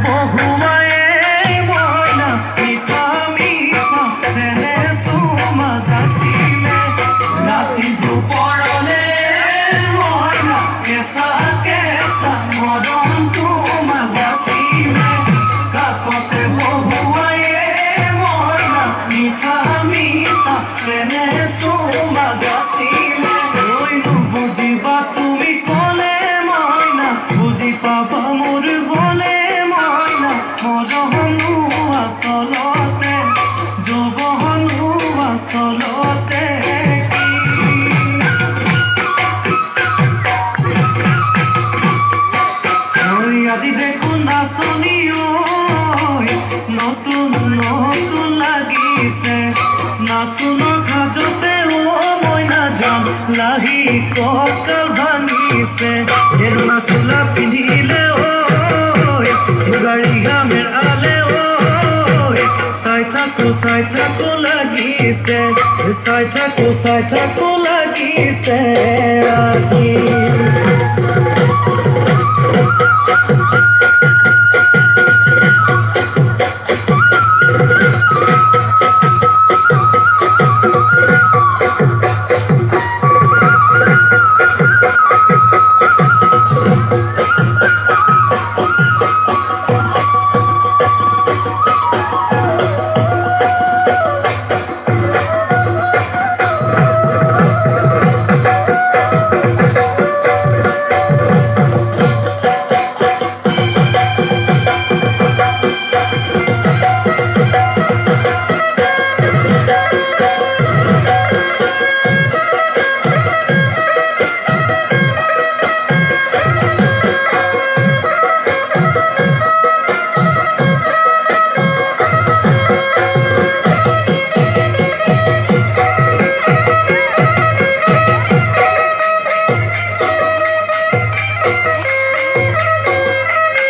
বহুৱায়ে মইনা মিঠা মিঠা যেনে চুমা যাচিলে ৰাতি দুপৰলে মইনা কেঁচা কেঁচা মৰম তোমাক যাচিলে কাষতে বহুৱায়ে মইনা মিঠা মিঠা যেনে চুমা যাচিলে বুজিবা তুমি ক'লে মইনা বুজি পাবা মোৰ গ'লে মইনা মৰমনো আচলতে যৌৱনো আচলতে আজি দেখোন নাচনি নতুন নতুন লাগিছে নাচোনৰ সাজতে মইনা যাম লাহি কঁকাল ভাঙিছে এৰুণা চোলা পিন্ধিলে গাড়ী গামেৰ আলে চাই থাকো লাগিছে চাই থাকো লাগিছে আজি